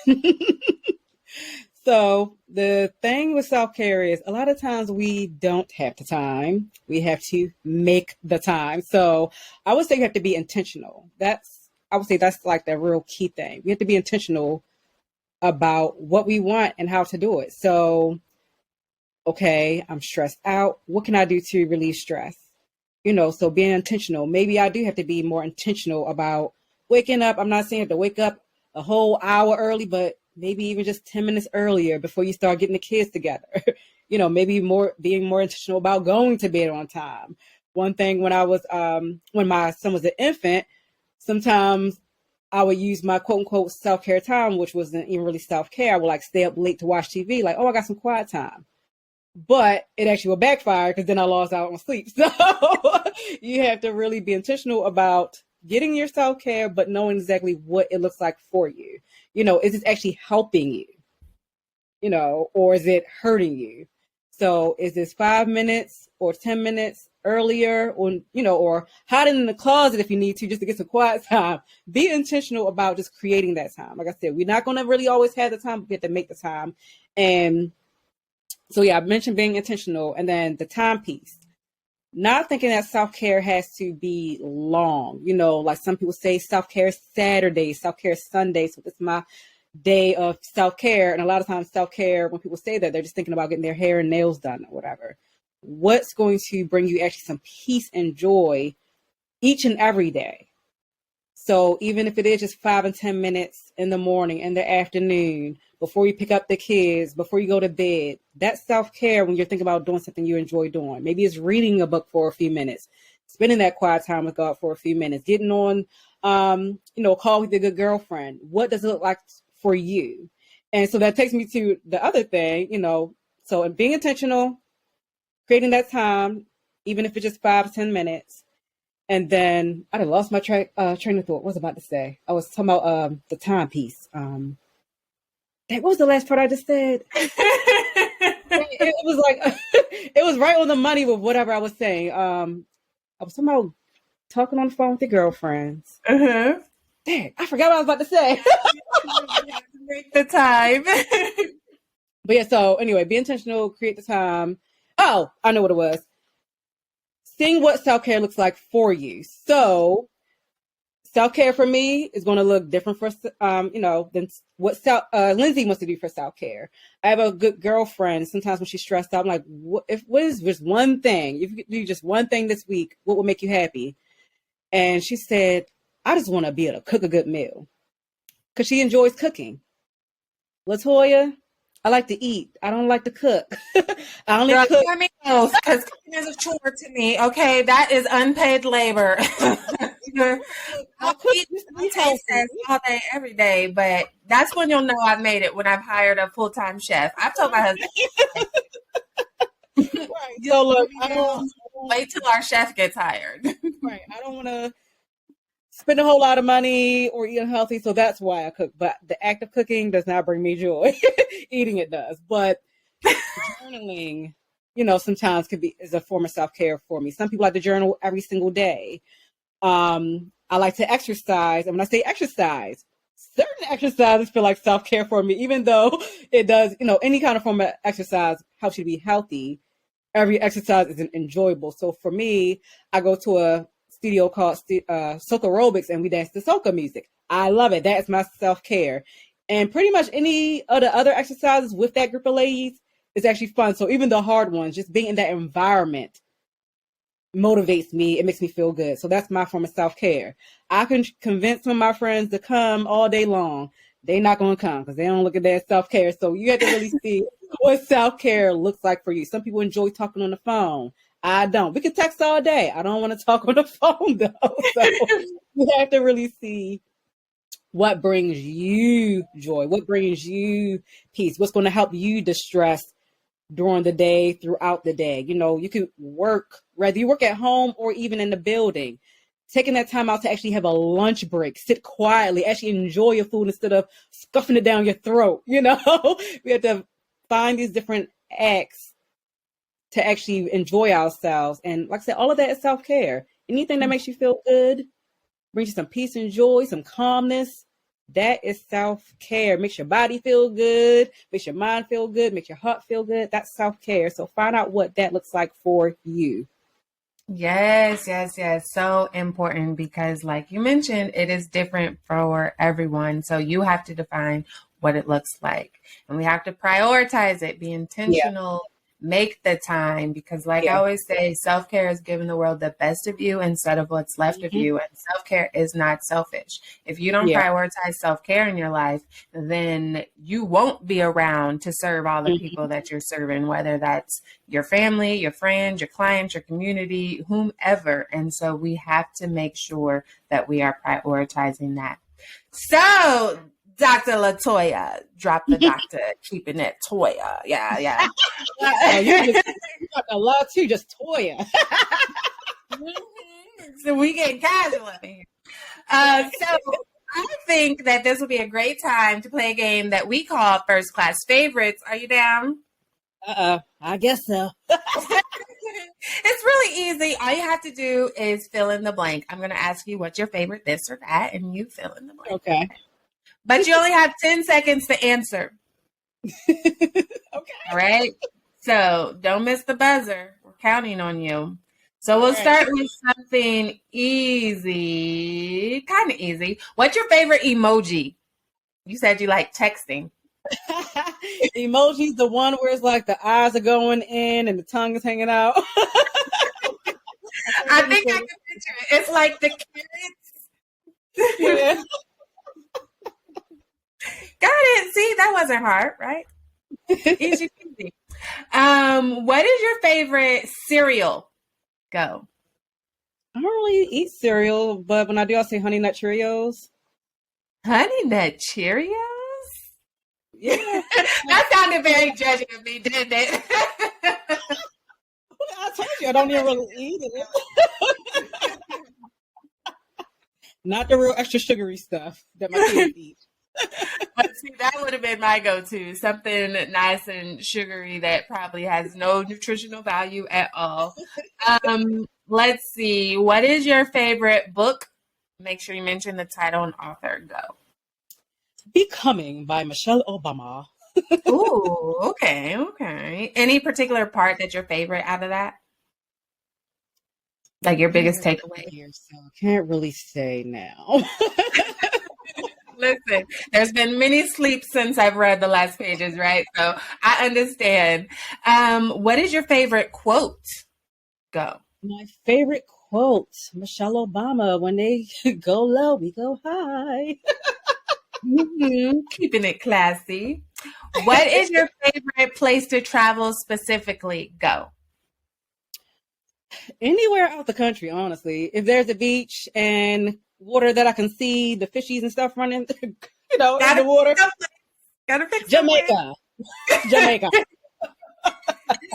[SPEAKER 1] So the thing with self-care is a lot of times we don't have the time. We have to make the time. So I would say you have to be intentional. I would say that's like the real key thing. We have to be intentional about what we want and how to do it. So, okay, I'm stressed out. What can I do to relieve stress? So being intentional. Maybe I do have to be more intentional about waking up. I'm not saying I have to wake up a whole hour early, but maybe even just 10 minutes earlier before you start getting the kids together. Maybe being more intentional about going to bed on time. One thing when when my son was an infant, sometimes I would use my quote unquote self-care time, which wasn't even really self-care. I would like stay up late to watch TV, like, oh, I got some quiet time. But it actually will backfire because then I lost out on sleep. So you have to really be intentional about getting your self-care, but knowing exactly what it looks like for you. Is it actually helping you, or is it hurting you? So is this 5 minutes or 10 minutes earlier, or hiding in the closet if you need to just to get some quiet time? Be intentional about just creating that time. Like I said, we're not going to really always have the time, but we have to make the time. And so, yeah, I mentioned being intentional, and then the time piece. Not thinking that self-care has to be long. Like some people say self-care is Saturday, self-care is Sunday. So this is my day of self-care. And a lot of times self-care, when people say that, they're just thinking about getting their hair and nails done or whatever. What's going to bring you actually some peace and joy each and every day? So even if it is just 5 and 10 minutes in the morning, in the afternoon, before you pick up the kids, before you go to bed, that's self-care when you're thinking about doing something you enjoy doing. Maybe it's reading a book for a few minutes, spending that quiet time with God for a few minutes, getting on, a call with a good girlfriend. What does it look like for you? And so that takes me to the other thing, so being intentional, creating that time, even if it's just 5 to 10 minutes. And then I lost my train of thought. What was I about to say? I was talking about the timepiece. What was the last part I just said? It was like it was right on the money with whatever I was saying. I was talking about talking on the phone with your girlfriends.
[SPEAKER 2] Uh-huh.
[SPEAKER 1] Dang, I forgot what I was about to say.
[SPEAKER 2] Make the time.
[SPEAKER 1] But yeah, so anyway, be intentional, create the time. Oh, I know what it was. Seeing what self-care looks like for you. So self-care for me is going to look different for, than what Lindsay wants to do for self-care. I have a good girlfriend. Sometimes when she's stressed out, I'm like, what is just one thing? If you could do just one thing this week, what would make you happy? And she said, I just want to be able to cook a good meal because she enjoys cooking. LaToya, I like to eat. I don't like to cook. I only cook.
[SPEAKER 2] Because cooking is a chore to me. Okay, that is unpaid labor. I'll eat all day, every day, but that's when you'll know I've made it, when I've hired a full-time chef. I've told my husband.
[SPEAKER 1] Right. So look, I don't
[SPEAKER 2] wait till our chef gets hired.
[SPEAKER 1] Right. I don't want to spend a whole lot of money or eat unhealthy, so that's why I cook. But the act of cooking does not bring me joy. Eating it does. But journaling, sometimes is a form of self-care for me. Some people like to journal every single day. I like to exercise. And when I say exercise, certain exercises feel like self-care for me, even though it does, any kind of form of exercise helps you to be healthy. Every exercise isn't enjoyable. So for me, I go to a studio called Soca Aerobics, and we dance to soca music. I love it. That is my self-care. And pretty much any of the other exercises with that group of ladies is actually fun. So even the hard ones, just being in that environment motivates me. It makes me feel good. So that's my form of self-care. I can convince some of my friends to come all day long. They're not going to come because they don't look at that self-care. So you have to really see what self-care looks like for you. Some people enjoy talking on the phone. I don't. We can text all day. I don't want to talk on the phone though. So you have to really see what brings you joy, what brings you peace, what's going to help you distress during the day, throughout the day. You can work, whether you work at home or even in the building, taking that time out to actually have a lunch break, sit quietly, actually enjoy your food instead of stuffing it down your throat. We have to find these different acts to actually enjoy ourselves. And like I said, all of that is self-care. Anything that makes you feel good, brings you some peace and joy, some calmness, that is self-care. Makes your body feel good, makes your mind feel good, makes your heart feel good. That's self-care. So find out what that looks like for you.
[SPEAKER 2] Yes. So important because like you mentioned, it is different for everyone. So you have to define what it looks like. And we have to prioritize it, be
[SPEAKER 1] Yeah.
[SPEAKER 2] intentional, make the time, because like I
[SPEAKER 1] Yeah.
[SPEAKER 2] always say, self-care is giving the world the best of you instead of what's left of
[SPEAKER 1] Mhm.
[SPEAKER 2] you. And self-care is not selfish. If you don't
[SPEAKER 1] Yeah.
[SPEAKER 2] prioritize self-care in your life, then you won't be around to serve all the
[SPEAKER 1] Mhm.
[SPEAKER 2] people that you're serving, whether that's your family, your friends, your clients, your community, whomever. And so we have to make sure that we are prioritizing that. So, Dr. LaToya, drop the doctor, keeping it Toya. Yeah.
[SPEAKER 1] Oh, you talk a lot too, just Toya.
[SPEAKER 2] So we get casual in here. So I think that this will be a great time to play a game that we call First Class Favorites. Are you down?
[SPEAKER 1] I guess so.
[SPEAKER 2] It's really easy. All you have to do is fill in the blank. I'm going to ask you what's your favorite this or that, and you fill in the blank.
[SPEAKER 1] Okay.
[SPEAKER 2] But you only have 10 seconds to answer.
[SPEAKER 1] Okay.
[SPEAKER 2] All right? So don't miss the buzzer. We're counting on you. So we'll start with something easy, kind of easy. What's your favorite emoji? You said you like texting.
[SPEAKER 1] Emoji's the one where it's like the eyes are going in and the tongue is hanging out.
[SPEAKER 2] I think I can picture it. It's like the carrots.
[SPEAKER 1] Yeah.
[SPEAKER 2] Got it. See, that wasn't hard, right? Easy peasy. What is your favorite cereal? Go.
[SPEAKER 1] I don't really eat cereal, but when I do, I'll say Honey Nut Cheerios.
[SPEAKER 2] Honey Nut Cheerios?
[SPEAKER 1] Yeah.
[SPEAKER 2] That sounded very judging of me, didn't it?
[SPEAKER 1] I told you I don't even really eat it. Not the real extra sugary stuff that my kids eat.
[SPEAKER 2] But see, that would have been my go-to. Something nice and sugary that probably has no nutritional value at all. Let's see. What is your favorite book? Make sure you mention the title and author. Go.
[SPEAKER 1] Becoming by Michelle Obama.
[SPEAKER 2] Ooh, okay. Any particular part that's your favorite out of that? Like your biggest takeaway?
[SPEAKER 1] Here, so I can't really say now.
[SPEAKER 2] Listen, there's been many sleeps since I've read the last pages, right? So I understand. What is your favorite quote? Go.
[SPEAKER 1] My favorite quote, Michelle Obama, when they go low, we go high.
[SPEAKER 2] Keeping it classy. What is your favorite place to travel specifically? Go.
[SPEAKER 1] Anywhere out the country, honestly. If there's a beach and water that I can see, the fishies and stuff running, in the water.
[SPEAKER 2] Gotta fix
[SPEAKER 1] Jamaica. Jamaica.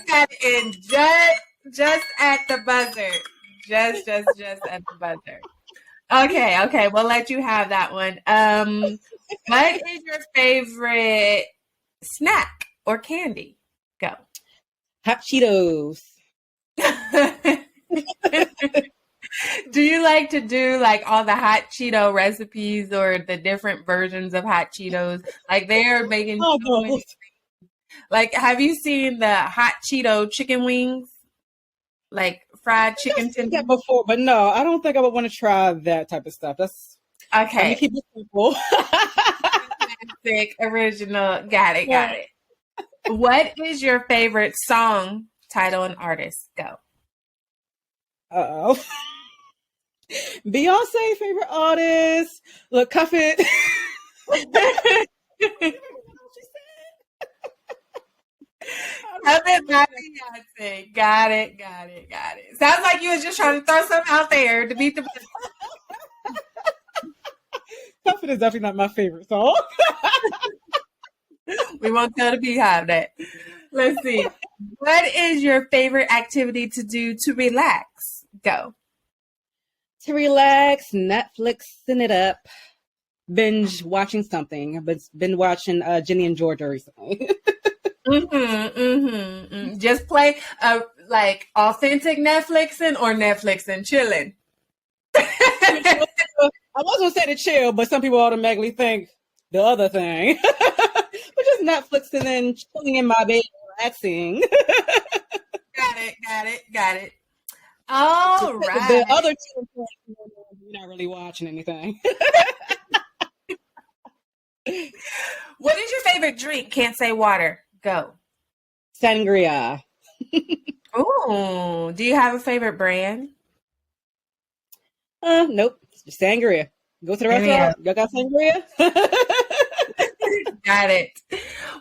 [SPEAKER 2] Got in just at the buzzer. Just at the buzzer. Okay. We'll let you have that one. What is your favorite snack or candy? Go.
[SPEAKER 1] Hot Cheetos.
[SPEAKER 2] Do you like to do like all the hot Cheeto recipes or the different versions of hot Cheetos? Like they're making like, have you seen the hot Cheeto chicken wings? Like fried chicken tenders?
[SPEAKER 1] That before, but no, I don't think I would want to try that type of stuff. That's
[SPEAKER 2] okay.
[SPEAKER 1] Let me keep it simple.
[SPEAKER 2] Classic, original. Got it. What is your favorite song, title, and artist? Go. Uh-oh.
[SPEAKER 1] Beyonce, favorite artist. Look, cuff it.
[SPEAKER 2] Cuff it by Beyonce. Got it. Sounds like you was just trying to throw something out there to beat the
[SPEAKER 1] Cuff it is definitely not my favorite song.
[SPEAKER 2] We won't tell the Beehive that. Let's see. What is your favorite activity to do to relax? Go.
[SPEAKER 1] To relax, Netflixing it up, binge watching something. I've been watching Ginny and Georgia recently.
[SPEAKER 2] Just play like authentic Netflixing or Netflixing chilling.
[SPEAKER 1] I was gonna say to chill, but some people automatically think the other thing. But just Netflixing and chilling in my bed, relaxing.
[SPEAKER 2] Got it. All right.
[SPEAKER 1] The other two, you're not really watching anything.
[SPEAKER 2] What is your favorite drink? Can't say water. Go.
[SPEAKER 1] Sangria.
[SPEAKER 2] Oh, do you have a favorite brand?
[SPEAKER 1] Nope. Just sangria. Go to the
[SPEAKER 2] Any
[SPEAKER 1] restaurant. Y'all got sangria?
[SPEAKER 2] Got it.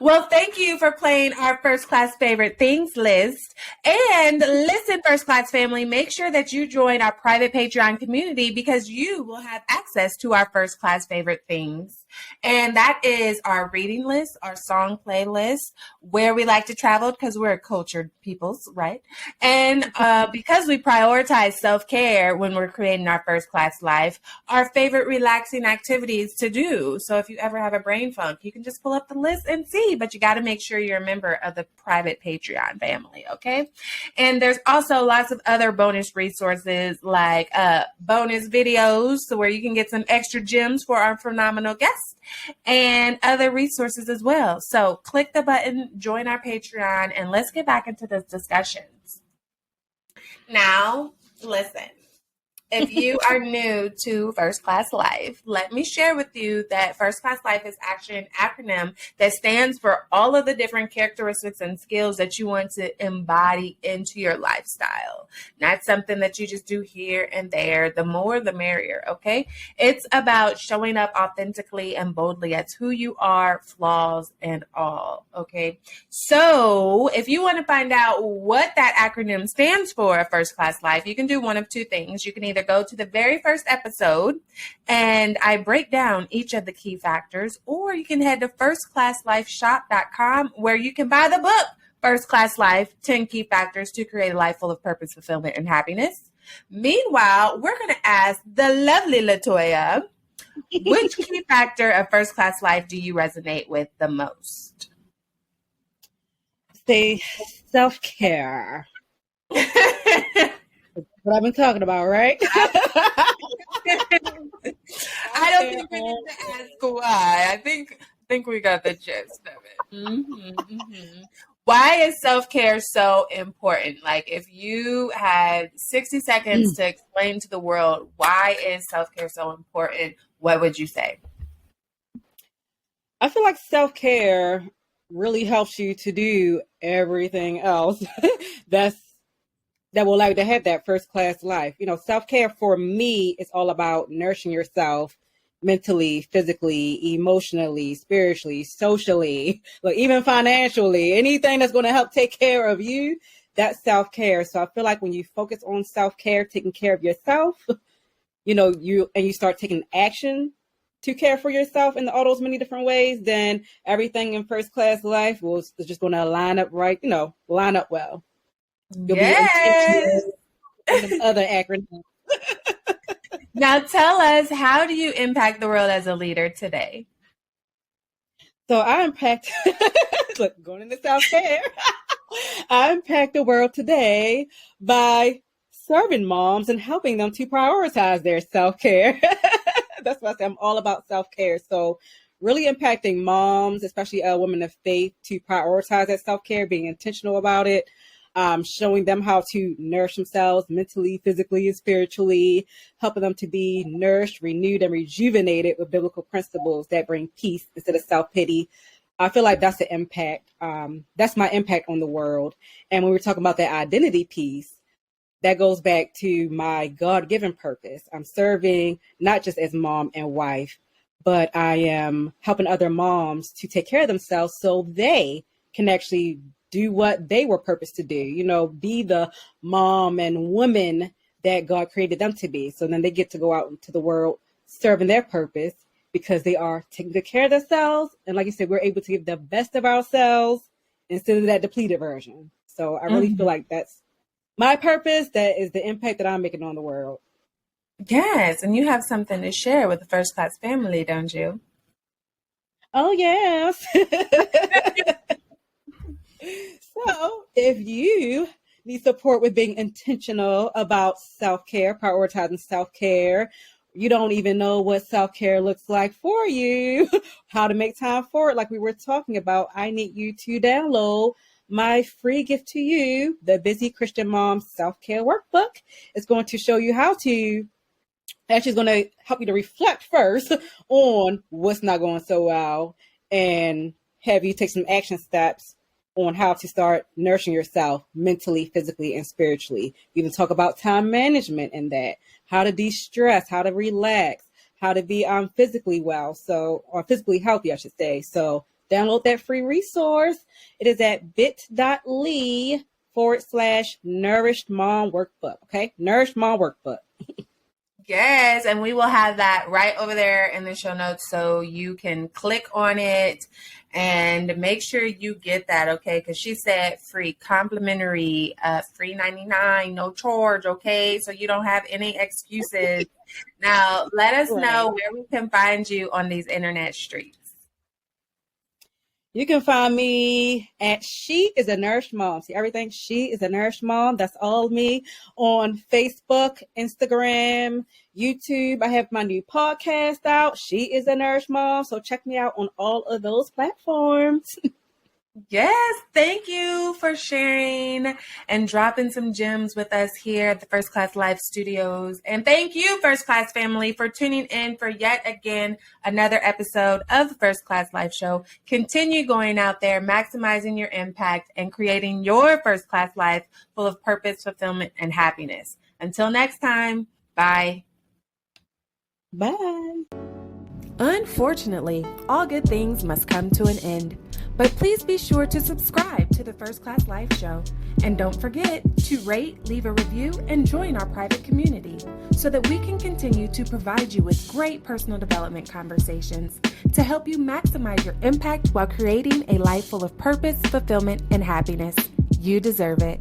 [SPEAKER 2] Well, thank you for playing our first class favorite things list. And listen, first class family, make sure that you join our private Patreon community because you will have access to our first class favorite things. And that is our reading list, our song playlist, where we like to travel because we're cultured peoples, right? And because we prioritize self-care when we're creating our first class life, our favorite relaxing activities to do. So if you ever have a brain funk, you can just pull up the list and see, but you got to make sure you're a member of the private Patreon family, okay? And there's also lots of other bonus resources like bonus videos so where you can get some extra gems for our phenomenal guests and other resources as well. So click the button, join our Patreon, and let's get back into this discussions. Now, listen. If you are new to First Class Life, let me share with you that First Class Life is actually an acronym that stands for all of the different characteristics and skills that you want to embody into your lifestyle. Not something that you just do here and there. The more, the merrier, okay? It's about showing up authentically and boldly as who you are, flaws and all, okay? So if you want to find out what that acronym stands for, First Class Life, you can do one of two things. You can either go to the very first episode and I break down each of the key factors, or you can head to firstclasslifeshop.com where you can buy the book, First Class Life, 10 Key Factors to Create a Life Full of Purpose, Fulfillment, and Happiness. Meanwhile, we're going to ask the lovely LaToya, which key factor of First Class Life do you resonate with the most?
[SPEAKER 1] Say self-care. What I've been talking about, right?
[SPEAKER 2] I don't think we need to ask why. I think we got the gist of it. Why is self-care so important? Like, if you had 60 seconds to explain to the world why is self-care so important, what would you say?
[SPEAKER 1] I feel like self-care really helps you to do everything else that will allow you to have that first class life. You know, self-care for me is all about nourishing yourself mentally, physically, emotionally, spiritually, socially, like even financially, anything that's going to help take care of you, that's self-care. So I feel like when you focus on self-care, taking care of yourself, you know, you start taking action to care for yourself in all those many different ways, then everything in first class life is just going to line up right, you know, line up well. You'll be intentional and other acronyms.
[SPEAKER 2] Now tell us, how do you impact the world as a leader today?
[SPEAKER 1] So I impact, look, going into self-care, I impact the world today by serving moms and helping them to prioritize their self-care. That's why I say I'm all about self-care. So really impacting moms, especially women of faith, to prioritize that self-care, being intentional about it, showing them how to nourish themselves mentally, physically, and spiritually, helping them to be nourished, renewed, and rejuvenated with biblical principles that bring peace instead of self-pity. I feel like that's the impact. That's my impact on the world. And when we're talking about that identity piece, that goes back to my God-given purpose. I'm serving not just as mom and wife, but I am helping other moms to take care of themselves so they can actually do what they were purposed to do, you know, be the mom and woman that God created them to be. So then they get to go out into the world serving their purpose because they are taking good care of themselves. And like you said, we're able to give the best of ourselves instead of that depleted version. So I really feel like that's my purpose. That is the impact that I'm making on the world.
[SPEAKER 2] Yes. And you have something to share with the first class family, don't you?
[SPEAKER 1] Oh, yes. So if you need support with being intentional about self-care, prioritizing self-care, you don't even know what self-care looks like for you, how to make time for it, like we were talking about, I need you to download my free gift to you, the Busy Christian Mom Self-Care Workbook. It's going to show you how to Actually, going to help you to reflect first on what's not going so well and have you take some action steps on how to start nourishing yourself mentally, physically, and spiritually. We even talk about time management in that, how to de-stress, how to relax, how to be physically well, or physically healthy, I should say. So download that free resource. It is at bit.ly/Nourished Mom Workbook. Okay, Nourished Mom Workbook.
[SPEAKER 2] Yes, and we will have that right over there in the show notes so you can click on it and make sure you get that, okay? Because she said free, complimentary, free 99, no charge, okay? So you don't have any excuses. Now, let us know where we can find you on these internet streets.
[SPEAKER 1] You can find me at She is a Nourished Mom. See everything? She is a Nourished Mom. That's all of me on Facebook, Instagram, YouTube. I have my new podcast out. She is a Nourished Mom. So check me out on all of those platforms.
[SPEAKER 2] Yes, thank you for sharing and dropping some gems with us here at the First Class Life Studios. And thank you, First Class family, for tuning in for yet again another episode of the First Class Life Show. Continue going out there, maximizing your impact and creating your first class life full of purpose, fulfillment, and happiness. Until next time, bye.
[SPEAKER 1] Bye.
[SPEAKER 2] Unfortunately, all good things must come to an end. But please be sure to subscribe to the First Class Life Show. And don't forget to rate, leave a review, and join our private community so that we can continue to provide you with great personal development conversations to help you maximize your impact while creating a life full of purpose, fulfillment, and happiness. You deserve it.